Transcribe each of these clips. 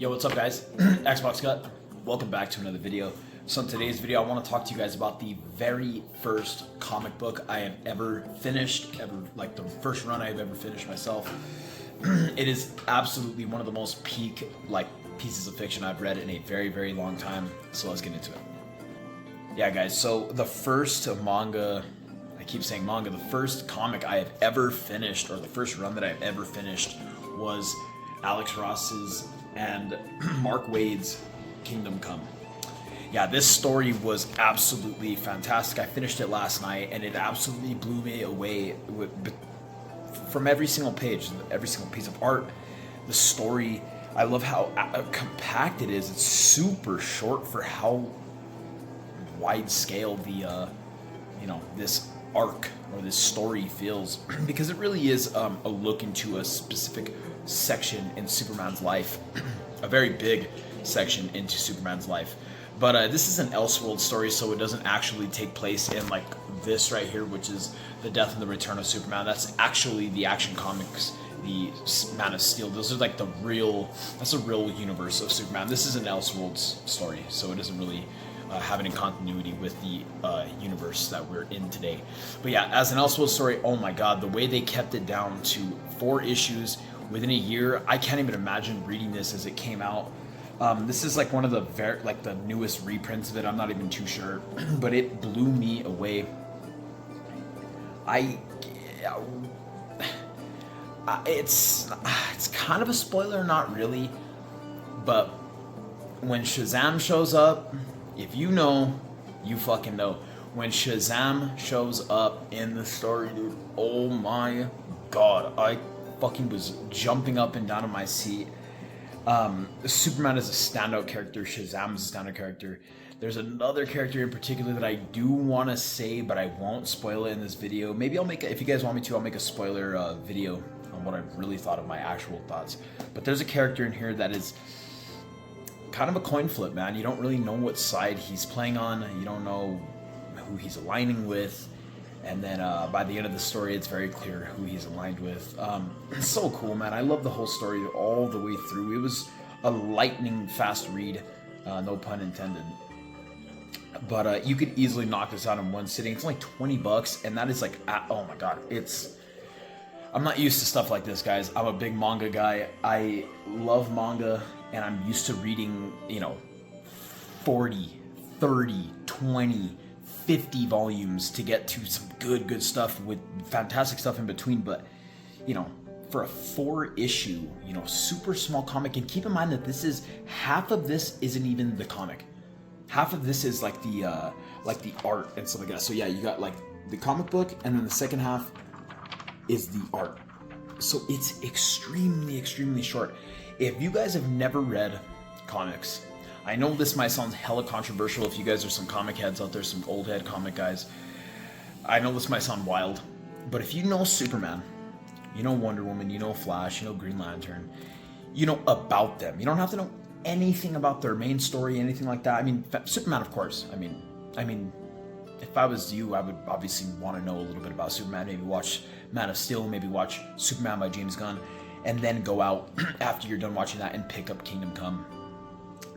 Yo, what's up guys? Xbox Gut. Welcome back to another video. So in today's video, I want to talk to you guys about the very first comic book I have ever finished, like the first run I have ever finished myself. It is absolutely one of the most peak pieces of fiction I've read in a very, very long time. So let's get into it. Yeah guys, so the first manga, I keep saying manga, the first comic I have ever finished, or the first run that I've ever finished, was Alex Ross's and Mark Waid's Kingdom Come. Yeah, this story was absolutely fantastic. I finished it last night and it absolutely blew me away from every single page, every single piece of art, the story. I love how compact it is. It's super short for how wide scale the this arc or this story feels, because it really is a look into a specific section in Superman's life, a very big section into Superman's life. But this is an Elseworld story, so it doesn't actually take place in like this right here, which is the death and the return of Superman. That's actually the Action Comics, the Man of Steel. Those are like that's the real universe of Superman. This is an Elseworld story, so it doesn't really have any continuity with the universe that we're in today. But yeah, as an Elseworld story, oh my god, the way they kept it down to 4 issues within a year, I can't even imagine reading this as it came out. This is like one of the the newest reprints of it. I'm not even too sure, but it blew me away. It's kind of a spoiler, not really, but when Shazam shows up, if you know, you fucking know. When Shazam shows up in the story, dude, oh my god, I fucking was jumping up and down in my seat. Superman is a standout character. Shazam is a standout character. There's another character in particular that I do want to say, but I won't spoil it in this video. Maybe I'll make, if you guys want me to, I'll make a spoiler video on what I really thought of my actual thoughts. But there's a character in here that is kind of a coin flip, man. You don't really know what side he's playing on. You don't know who he's aligning with. And then by the end of the story, it's very clear who he's aligned with. It's so cool, man. I love the whole story all the way through. It was a lightning fast read, no pun intended. But you could easily knock this out in one sitting. It's only $20, and that is like, oh my god, I'm not used to stuff like this, guys. I'm a big manga guy. I love manga, and I'm used to reading, 40, 30, 20, 50 volumes to get to some good stuff with fantastic stuff in between. But for a 4-issue super small comic, and keep in mind that this is half of this isn't even the comic. Half of this is like the art and stuff like that. So yeah, you got like the comic book, and then the second half is the art. So it's extremely short. If you guys have never read comics, I know this might sound hella controversial if you guys are some comic heads out there, some old head comic guys. I know this might sound wild, but if you know Superman, you know Wonder Woman, you know Flash, you know Green Lantern, you know about them. You don't have to know anything about their main story, anything like that. I mean, Superman, of course. I mean, if I was you, I would obviously want to know a little bit about Superman. Maybe watch Man of Steel, maybe watch Superman by James Gunn, and then go out after you're done watching that and pick up Kingdom Come.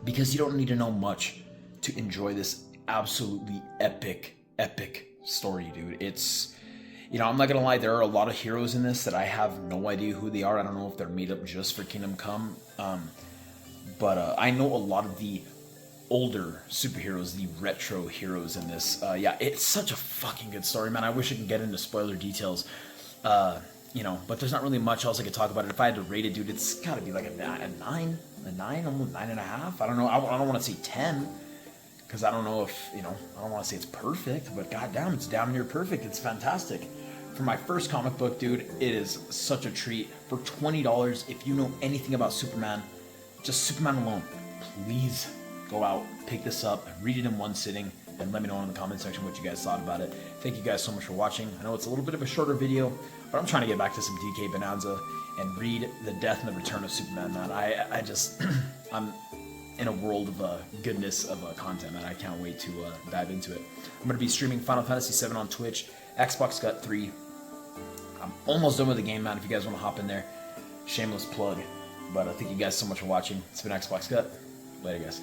Because you don't need to know much to enjoy this absolutely epic story, dude. It's, I'm not gonna lie, there are a lot of heroes in this that I have no idea who they are. I don't know if they're made up just for Kingdom Come. But I know a lot of the older superheroes, the retro heroes in this. Yeah, it's such a fucking good story, man. I wish I could get into spoiler details. But there's not really much else I could talk about it. If I had to rate it, dude, it's gotta be like a 9, almost 9.5. I don't know. I don't want to say 10, because I don't know if, I don't want to say it's perfect, but goddamn, it's damn near perfect. It's fantastic. For my first comic book, dude, it is such a treat. For $20, if you know anything about Superman, just Superman alone, please go out, pick this up, read it in one sitting, and let me know in the comment section what you guys thought about it. Thank you guys so much for watching. I know it's a little bit of a shorter video, but I'm trying to get back to some DK Bonanza and read the death and the return of Superman, man. I just, I'm in a world of goodness of content, man. I can't wait to dive into it. I'm going to be streaming Final Fantasy VII on Twitch, Xbox Gut 3. I'm almost done with the game, man. If you guys want to hop in there, shameless plug. But thank you guys so much for watching. It's been Xbox Cut. Later, guys.